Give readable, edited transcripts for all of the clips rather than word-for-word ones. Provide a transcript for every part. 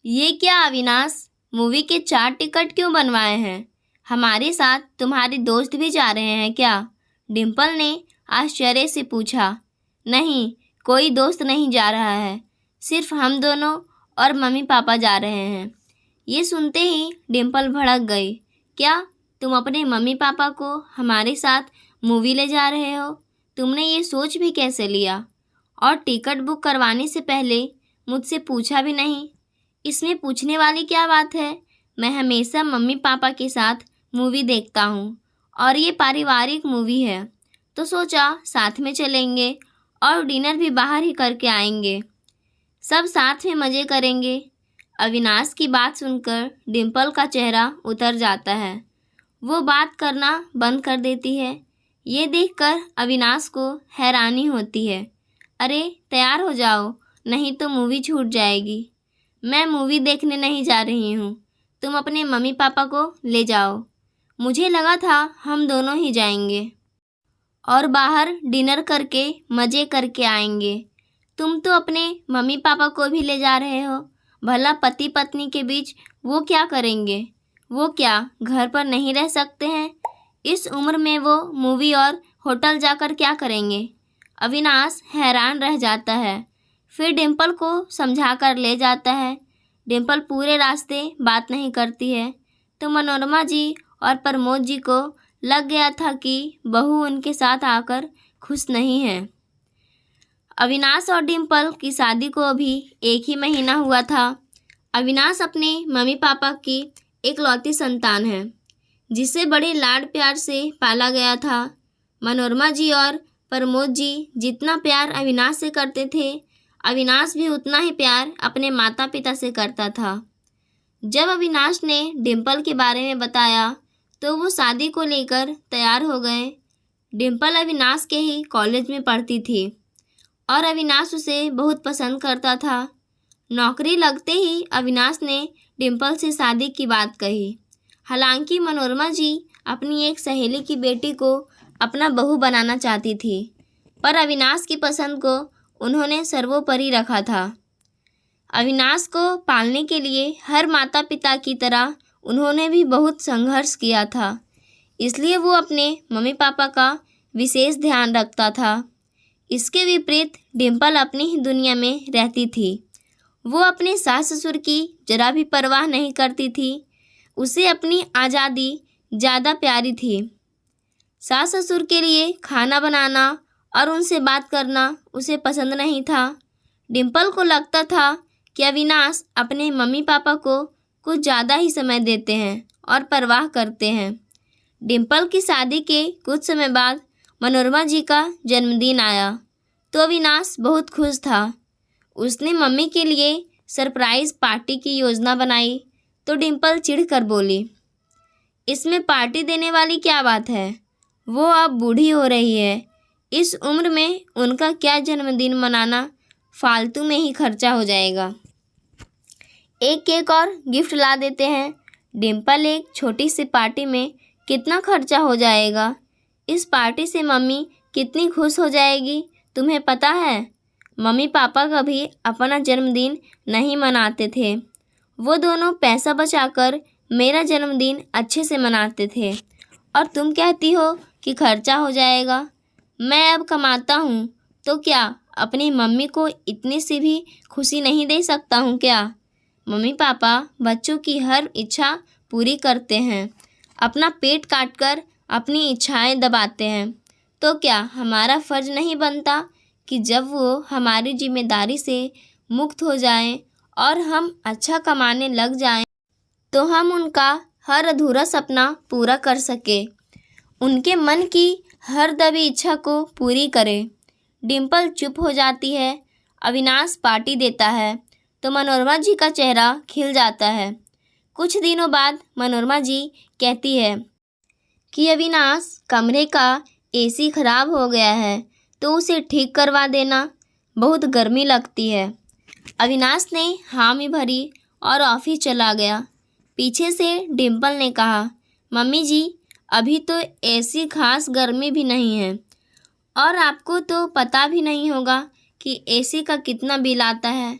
ये क्या अविनाश, मूवी के 4 टिकट क्यों बनवाए हैं? हमारे साथ तुम्हारे दोस्त भी जा रहे हैं क्या? डिम्पल ने आश्चर्य से पूछा। नहीं, कोई दोस्त नहीं जा रहा है, सिर्फ हम दोनों और मम्मी पापा जा रहे हैं। ये सुनते ही डिम्पल भड़क गई। क्या तुम अपने मम्मी पापा को हमारे साथ मूवी ले जा रहे हो? तुमने ये सोच भी कैसे लिया? और टिकट बुक करवाने से पहले मुझसे पूछा भी नहीं। इसमें पूछने वाली क्या बात है? मैं हमेशा मम्मी पापा के साथ मूवी देखता हूँ और ये पारिवारिक मूवी है, तो सोचा साथ में चलेंगे और डिनर भी बाहर ही करके आएंगे। सब साथ में मज़े करेंगे। अविनाश की बात सुनकर डिम्पल का चेहरा उतर जाता है। वो बात करना बंद कर देती है। ये देखकर अविनाश को हैरानी होती है। अरे तैयार हो जाओ, नहीं तो मूवी छूट जाएगी। मैं मूवी देखने नहीं जा रही हूँ, तुम अपने मम्मी पापा को ले जाओ। मुझे लगा था हम दोनों ही जाएंगे और बाहर डिनर करके मज़े करके आएंगे। तुम तो अपने मम्मी पापा को भी ले जा रहे हो। भला पति पत्नी के बीच वो क्या करेंगे? वो क्या घर पर नहीं रह सकते हैं? इस उम्र में वो मूवी और होटल जाकर क्या करेंगे? अविनाश हैरान रह जाता है। फिर डिम्पल को समझा कर ले जाता है। डिम्पल पूरे रास्ते बात नहीं करती है, तो मनोरमा जी और प्रमोद जी को लग गया था कि बहू उनके साथ आकर खुश नहीं है। अविनाश और डिम्पल की शादी को अभी 1 ही महीना हुआ था। अविनाश अपने मम्मी पापा की इकलौती संतान है, जिसे बड़े लाड प्यार से पाला गया था। मनोरमा जी और प्रमोद जी जितना प्यार अविनाश से करते थे, अविनाश भी उतना ही प्यार अपने माता पिता से करता था। जब अविनाश ने डिम्पल के बारे में बताया तो वो शादी को लेकर तैयार हो गए। डिम्पल अविनाश के ही कॉलेज में पढ़ती थी और अविनाश उसे बहुत पसंद करता था। नौकरी लगते ही अविनाश ने डिम्पल से शादी की बात कही। हालांकि मनोरमा जी अपनी एक सहेली की बेटी को अपना बहू बनाना चाहती थी, पर अविनाश की पसंद को उन्होंने सर्वोपरि रखा था। अविनाश को पालने के लिए हर माता पिता की तरह उन्होंने भी बहुत संघर्ष किया था, इसलिए वो अपने मम्मी पापा का विशेष ध्यान रखता था। इसके विपरीत डिम्पल अपनी ही दुनिया में रहती थी। वो अपने सास ससुर की जरा भी परवाह नहीं करती थी। उसे अपनी आज़ादी ज़्यादा प्यारी थी। सास ससुर के लिए खाना बनाना और उनसे बात करना उसे पसंद नहीं था। डिम्पल को लगता था कि अविनाश अपने मम्मी पापा को कुछ ज़्यादा ही समय देते हैं और परवाह करते हैं। डिम्पल की शादी के कुछ समय बाद मनोरमा जी का जन्मदिन आया, तो अविनाश बहुत खुश था। उसने मम्मी के लिए सरप्राइज़ पार्टी की योजना बनाई, तो डिम्पल चिढ़कर बोली, इसमें पार्टी देने वाली क्या बात है? वो अब बूढ़ी हो रही है, इस उम्र में उनका क्या जन्मदिन मनाना, फालतू में ही खर्चा हो जाएगा। एक केक और गिफ्ट ला देते हैं। डिम्पल, एक छोटी सी पार्टी में कितना खर्चा हो जाएगा? इस पार्टी से मम्मी कितनी खुश हो जाएगी, तुम्हें पता है? मम्मी पापा कभी अपना जन्मदिन नहीं मनाते थे। वो दोनों पैसा बचाकर मेरा जन्मदिन अच्छे से मनाते थे, और तुम कहती हो कि खर्चा हो जाएगा। मैं अब कमाता हूँ, तो क्या अपनी मम्मी को इतनी सी भी खुशी नहीं दे सकता हूँ क्या? मम्मी पापा बच्चों की हर इच्छा पूरी करते हैं, अपना पेट काटकर अपनी इच्छाएं दबाते हैं, तो क्या हमारा फ़र्ज़ नहीं बनता कि जब वो हमारी जिम्मेदारी से मुक्त हो जाएं और हम अच्छा कमाने लग जाएं, तो हम उनका हर अधूरा सपना पूरा कर सके, उनके मन की हर दबी इच्छा को पूरी करें। डिम्पल चुप हो जाती है। अविनाश पार्टी देता है तो मनोरमा जी का चेहरा खिल जाता है। कुछ दिनों बाद मनोरमा जी कहती है कि अविनाश, कमरे का एसी खराब हो गया है, तो उसे ठीक करवा देना, बहुत गर्मी लगती है। अविनाश ने हामी भरी और ऑफिस चला गया। पीछे से डिम्पल ने कहा, मम्मी जी, अभी तो ऐसी खास गर्मी भी नहीं है, और आपको तो पता भी नहीं होगा कि एसी का कितना बिल आता है।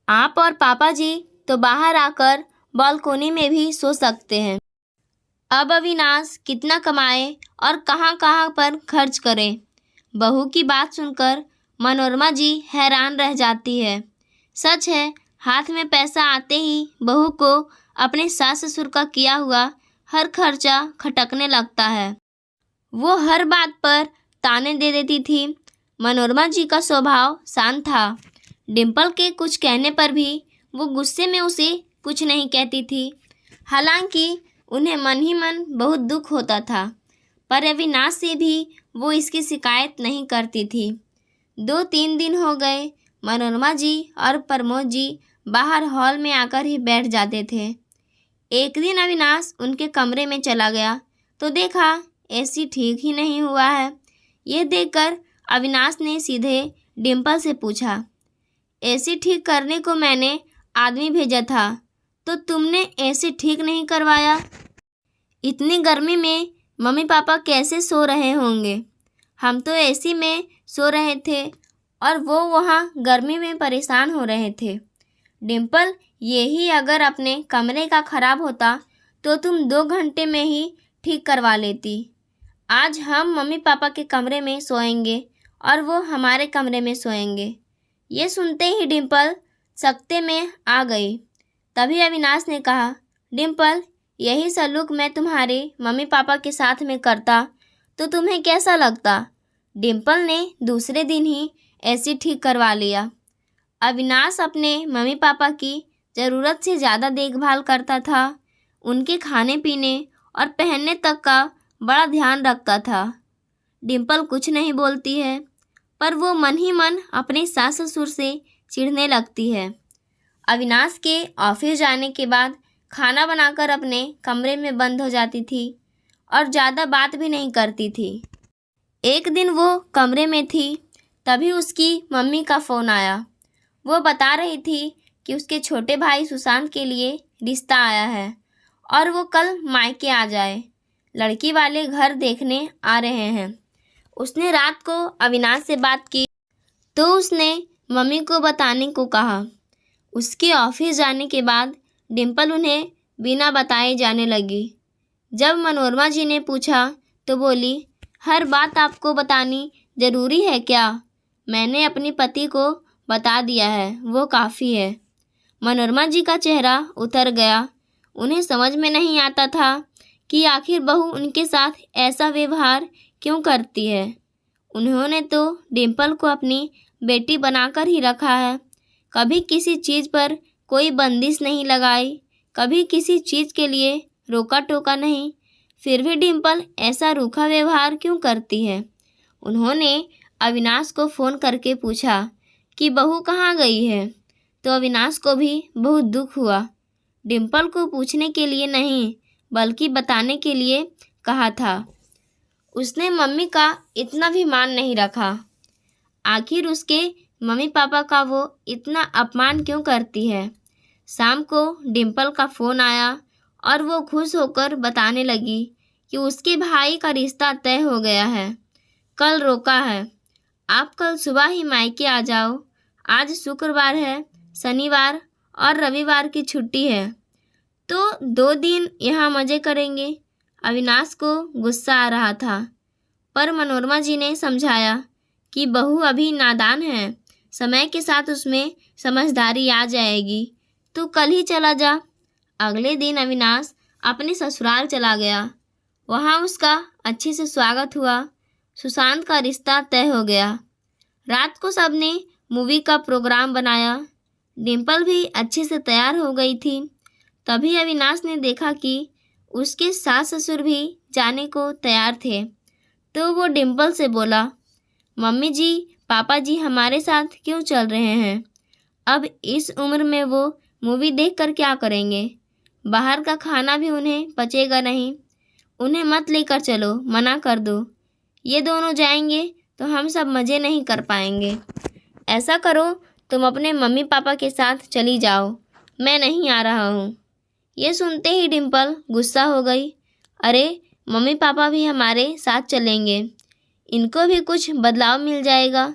आप और पापा जी तो बाहर आकर बालकोनी में भी सो सकते हैं। अब अविनाश कितना कमाए और कहाँ कहाँ पर खर्च करे। बहू की बात सुनकर मनोरमा जी हैरान रह जाती है। सच है, हाथ में पैसा आते ही बहू को अपने सास ससुर का किया हुआ हर खर्चा खटकने लगता है। वो हर बात पर ताने दे देती थी। मनोरमा जी का स्वभाव शांत था। डिम्पल के कुछ कहने पर भी वो गुस्से में उसे कुछ नहीं कहती थी। हालांकि उन्हें मन ही मन बहुत दुख होता था, पर अविनाश से भी वो इसकी शिकायत नहीं करती थी। 2-3 दिन हो गए मनोरमा जी और प्रमोद जी बाहर हॉल में आकर ही बैठ जाते थे। एक दिन अविनाश उनके कमरे में चला गया तो देखा एसी ठीक ही नहीं हुआ है। यह देखकर अविनाश ने सीधे डिम्पल से पूछा, एसी ठीक करने को मैंने आदमी भेजा था, तो तुमने एसी ठीक नहीं करवाया? इतनी गर्मी में मम्मी पापा कैसे सो रहे होंगे? हम तो एसी में सो रहे थे और वो वहाँ गर्मी में परेशान हो रहे थे। डिम्पल, यही अगर अपने कमरे का ख़राब होता तो तुम 2 घंटे में ही ठीक करवा लेती। आज हम मम्मी पापा के कमरे में सोएंगे और वो हमारे कमरे में सोएंगे। ये सुनते ही डिम्पल सकते में आ गई। तभी अविनाश ने कहा, डिम्पल, यही सलूक मैं तुम्हारे मम्मी पापा के साथ में करता तो तुम्हें कैसा लगता? डिम्पल ने दूसरे दिन ही एसी ठीक करवा लिया। अविनाश अपने मम्मी पापा की ज़रूरत से ज़्यादा देखभाल करता था। उनके खाने पीने और पहनने तक का बड़ा ध्यान रखता था। डिम्पल कुछ नहीं बोलती है, पर वो मन ही मन अपने सास ससुर से चिढ़ने लगती है। अविनाश के ऑफिस जाने के बाद खाना बनाकर अपने कमरे में बंद हो जाती थी और ज़्यादा बात भी नहीं करती थी। एक दिन वो कमरे में थी, तभी उसकी मम्मी का फ़ोन आया। वो बता रही थी कि उसके छोटे भाई सुशांत के लिए रिश्ता आया है और वो कल मायके आ जाए। लड़की वाले घर देखने आ रहे हैं। उसने रात को अविनाश से बात की तो उसने मम्मी को बताने को कहा। उसके ऑफिस जाने के बाद डिम्पल उन्हें बिना बताए जाने लगी। जब मनोरमा जी ने पूछा तो बोली, हर बात आपको बतानी ज़रूरी है क्या? मैंने अपने पति को बता दिया है, वो काफ़ी है। मनोरमा जी का चेहरा उतर गया। उन्हें समझ में नहीं आता था कि आखिर बहू उनके साथ ऐसा व्यवहार क्यों करती है। उन्होंने तो डिम्पल को अपनी बेटी बनाकर ही रखा है। कभी किसी चीज़ पर कोई बंदिश नहीं लगाई, कभी किसी चीज़ के लिए रोका टोका नहीं, फिर भी डिम्पल ऐसा रूखा व्यवहार क्यों करती है। उन्होंने अविनाश को फ़ोन करके पूछा कि बहू कहाँ गई है, तो अविनाश को भी बहुत दुख हुआ। डिम्पल को पूछने के लिए नहीं, बल्कि बताने के लिए कहा था। उसने मम्मी का इतना भी मान नहीं रखा। आखिर उसके मम्मी पापा का वो इतना अपमान क्यों करती है। शाम को डिम्पल का फ़ोन आया और वो खुश होकर बताने लगी कि उसके भाई का रिश्ता तय हो गया है। कल रोका है। आप कल सुबह ही मायके आ जाओ। आज शुक्रवार है, शनिवार और रविवार की छुट्टी है, तो 2 दिन यहाँ मज़े करेंगे। अविनाश को गुस्सा आ रहा था, पर मनोरमा जी ने समझाया कि बहू अभी नादान है, समय के साथ उसमें समझदारी आ जाएगी, तो कल ही चला जा। अगले दिन अविनाश अपने ससुराल चला गया। वहाँ उसका अच्छे से स्वागत हुआ। सुशांत का रिश्ता तय हो गया। रात को सबने मूवी का प्रोग्राम बनाया। डिम्पल भी अच्छे से तैयार हो गई थी। तभी अविनाश ने देखा कि उसके सास ससुर भी जाने को तैयार थे, तो वो डिम्पल से बोला, मम्मी जी, पापा जी हमारे साथ क्यों चल रहे हैं? अब इस उम्र में वो मूवी देखकर क्या करेंगे? बाहर का खाना भी उन्हें पचेगा नहीं। उन्हें मत लेकर चलो, मना कर दो। ये दोनों जाएंगे तो हम सब मज़े नहीं कर पाएंगे। ऐसा करो, तुम अपने मम्मी पापा के साथ चली जाओ, मैं नहीं आ रहा हूँ। ये सुनते ही डिम्पल गुस्सा हो गई। अरे, मम्मी पापा भी हमारे साथ चलेंगे, इनको भी कुछ बदलाव मिल जाएगा।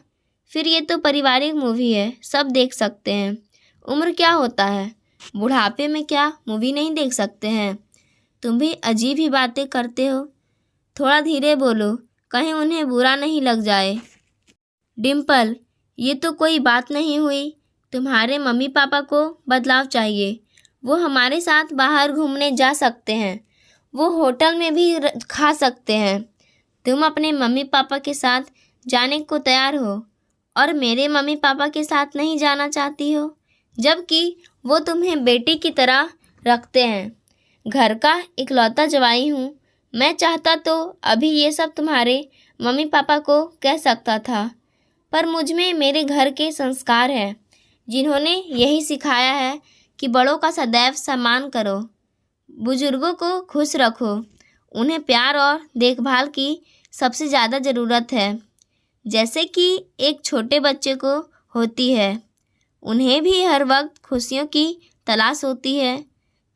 फिर ये तो पारिवारिक मूवी है, सब देख सकते हैं। उम्र क्या होता है, बुढ़ापे में क्या मूवी नहीं देख सकते हैं? तुम भी अजीब ही बातें करते हो। थोड़ा धीरे बोलो, कहीं उन्हें बुरा नहीं लग जाए। डिम्पल, ये तो कोई बात नहीं हुई। तुम्हारे मम्मी पापा को बदलाव चाहिए। वो हमारे साथ बाहर घूमने जा सकते हैं, वो होटल में भी खा सकते हैं। तुम अपने मम्मी पापा के साथ जाने को तैयार हो और मेरे मम्मी पापा के साथ नहीं जाना चाहती हो, जबकि वो तुम्हें बेटी की तरह रखते हैं। घर का इकलौता जवाई हूँ। मैं चाहता तो अभी ये सब तुम्हारे मम्मी पापा को कह सकता था, पर मुझ में मेरे घर के संस्कार हैं, जिन्होंने यही सिखाया है कि बड़ों का सदैव सम्मान करो, बुजुर्गों को खुश रखो। उन्हें प्यार और देखभाल की सबसे ज़्यादा ज़रूरत है, जैसे कि एक छोटे बच्चे को होती है। उन्हें भी हर वक्त खुशियों की तलाश होती है।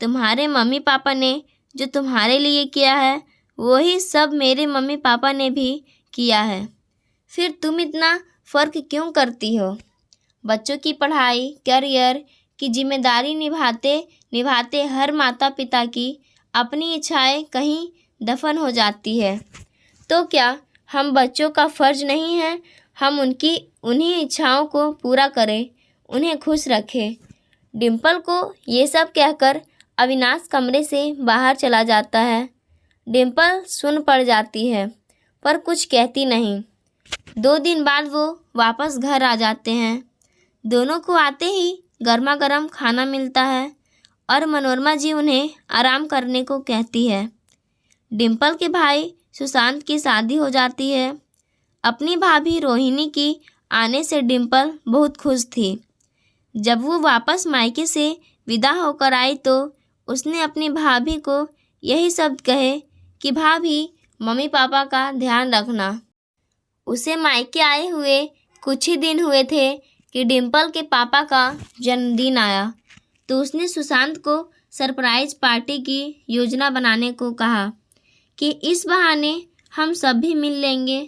तुम्हारे मम्मी पापा ने जो तुम्हारे लिए किया है, वही सब मेरे मम्मी पापा ने भी किया है। फिर तुम इतना फ़र्क क्यों करती हो? बच्चों की पढ़ाई, करियर की जिम्मेदारी निभाते निभाते हर माता पिता की अपनी इच्छाएं कहीं दफन हो जाती है। तो क्या हम बच्चों का फ़र्ज नहीं है हम उन्हीं इच्छाओं को पूरा करें, उन्हें खुश रखें? डिम्पल को ये सब कहकर अविनाश कमरे से बाहर चला जाता है। डिम्पल सुन पड़ जाती है, पर कुछ कहती नहीं। 2 दिन बाद वो वापस घर आ जाते हैं। दोनों को आते ही गर्मा गर्म खाना मिलता है और मनोरमा जी उन्हें आराम करने को कहती है। डिम्पल के भाई सुशांत की शादी हो जाती है। अपनी भाभी रोहिणी की आने से डिम्पल बहुत खुश थी। जब वो वापस मायके से विदा होकर आई तो उसने अपनी भाभी को यही शब्द कहे कि भाभी, मम्मी पापा का ध्यान रखना। उसे मायके आए हुए कुछ ही दिन हुए थे कि डिम्पल के पापा का जन्मदिन आया, तो उसने सुशांत को सरप्राइज पार्टी की योजना बनाने को कहा कि इस बहाने हम सब भी मिल लेंगे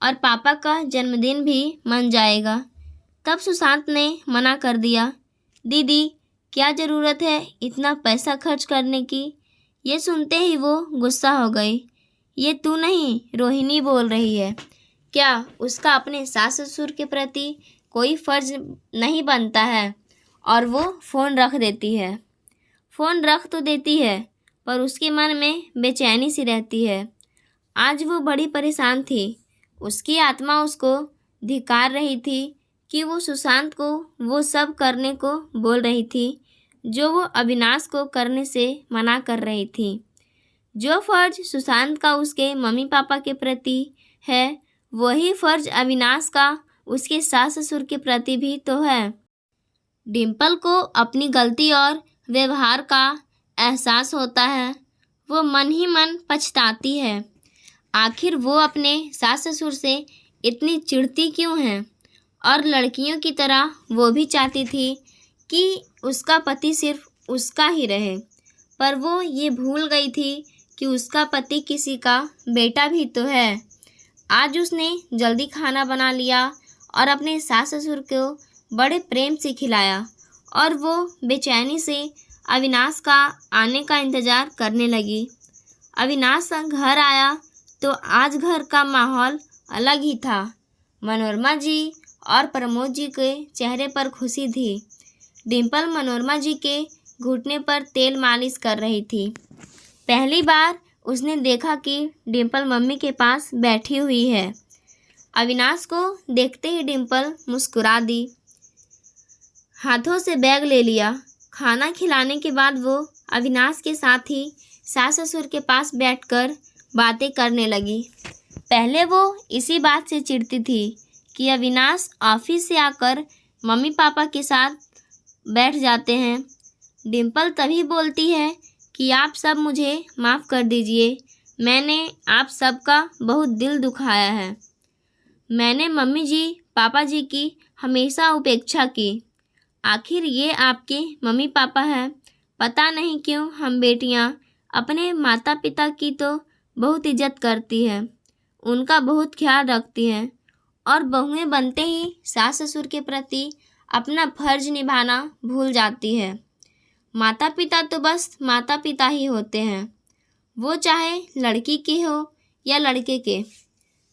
और पापा का जन्मदिन भी मन जाएगा। तब सुशांत ने मना कर दिया। दीदी, क्या ज़रूरत है इतना पैसा खर्च करने की? ये सुनते ही वो गुस्सा हो गई। ये तू नहीं, रोहिणी बोल रही है। क्या उसका अपने सास ससुर के प्रति कोई फ़र्ज नहीं बनता है? और वो फ़ोन रख देती है। फ़ोन रख तो देती है, पर उसके मन में बेचैनी सी रहती है। आज वो बड़ी परेशान थी। उसकी आत्मा उसको धिक्कार रही थी कि वो सुशांत को वो सब करने को बोल रही थी जो वो अविनाश को करने से मना कर रही थी। जो फ़र्ज सुशांत का उसके मम्मी पापा के प्रति है, वही फ़र्ज अविनाश का उसके सास ससुर के प्रति भी तो है। डिम्पल को अपनी गलती और व्यवहार का एहसास होता है। वो मन ही मन पछताती है। आखिर वो अपने सास ससुर से इतनी चिढ़ती क्यों है? और लड़कियों की तरह वो भी चाहती थी कि उसका पति सिर्फ उसका ही रहे, पर वो ये भूल गई थी कि उसका पति किसी का बेटा भी तो है। आज उसने जल्दी खाना बना लिया और अपने सास ससुर को बड़े प्रेम से खिलाया और वो बेचैनी से अविनाश का आने का इंतज़ार करने लगी। अविनाश घर आया तो आज घर का माहौल अलग ही था। मनोरमा जी और प्रमोद जी के चेहरे पर खुशी थी। डिम्पल मनोरमा जी के घुटने पर तेल मालिश कर रही थी। पहली बार उसने देखा कि डिम्पल मम्मी के पास बैठी हुई है। अविनाश को देखते ही डिम्पल मुस्कुरा दी, हाथों से बैग ले लिया। खाना खिलाने के बाद वो अविनाश के साथ ही सास ससुर के पास बैठकर बातें करने लगी। पहले वो इसी बात से चिढ़ती थी कि अविनाश ऑफिस से आकर मम्मी पापा के साथ बैठ जाते हैं। डिम्पल तभी बोलती है कि आप सब मुझे माफ़ कर दीजिए, मैंने आप सबका बहुत दिल दुखाया है। मैंने मम्मी जी पापा जी की हमेशा उपेक्षा की। आखिर ये आपके मम्मी पापा हैं। पता नहीं क्यों हम बेटियां अपने माता पिता की तो बहुत इज्जत करती हैं, उनका बहुत ख्याल रखती हैं और बहुएं बनते ही सास ससुर के प्रति अपना फर्ज निभाना भूल जाती है। माता पिता तो बस माता पिता ही होते हैं, वो चाहे लड़की के हो या लड़के के,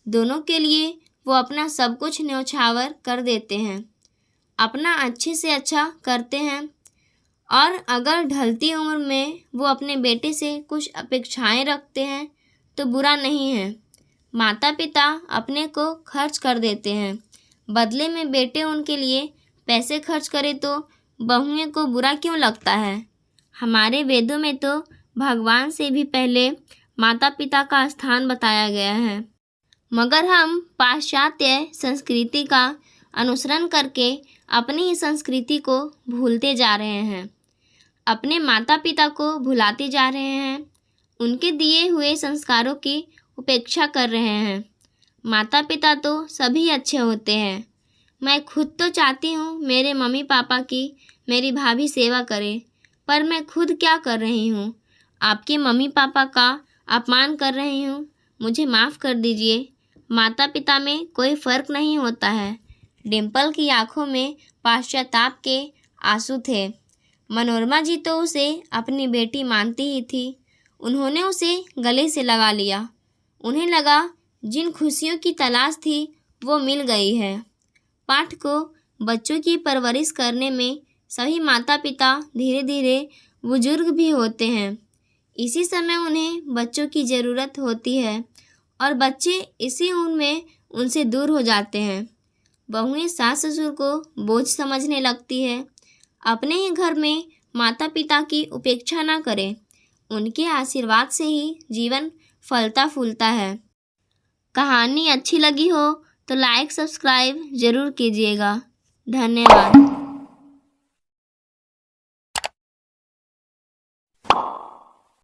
दोनों के लिए वो अपना सब कुछ न्यौछावर कर देते हैं, अपना अच्छे से अच्छा करते हैं। और अगर ढलती उम्र में वो अपने बेटे से कुछ अपेक्षाएं रखते हैं तो बुरा नहीं है। माता पिता अपने को खर्च कर देते हैं, बदले में बेटे उनके लिए पैसे खर्च करे तो बहुएं को बुरा क्यों लगता है। हमारे वेदों में तो भगवान से भी पहले माता पिता का स्थान बताया गया है, मगर हम पाश्चात्य संस्कृति का अनुसरण करके अपनी ही संस्कृति को भूलते जा रहे हैं, अपने माता पिता को भुलाते जा रहे हैं, उनके दिए हुए संस्कारों की उपेक्षा कर रहे हैं। माता पिता तो सभी अच्छे होते हैं। मैं खुद तो चाहती हूँ मेरे मम्मी पापा की मेरी भाभी सेवा करे, पर मैं खुद क्या कर रही हूँ, आपके मम्मी पापा का अपमान कर रही हूँ। मुझे माफ़ कर दीजिए। माता पिता में कोई फ़र्क नहीं होता है। डिम्पल की आंखों में पश्चाताप के आंसू थे। मनोरमा जी तो उसे अपनी बेटी मानती ही थी। उन्होंने उसे गले से लगा लिया। उन्हें लगा जिन खुशियों की तलाश थी वो मिल गई है। पाठ को बच्चों की परवरिश करने में सभी माता पिता धीरे धीरे बुजुर्ग भी होते हैं। इसी समय उन्हें बच्चों की ज़रूरत होती है और बच्चे इसी उम्र में उनसे दूर हो जाते हैं। बहुएं सास ससुर को बोझ समझने लगती है। अपने ही घर में माता पिता की उपेक्षा ना करें, उनके आशीर्वाद से ही जीवन फलता फूलता है। कहानी अच्छी लगी हो तो लाइक सब्सक्राइब ज़रूर कीजिएगा। धन्यवाद।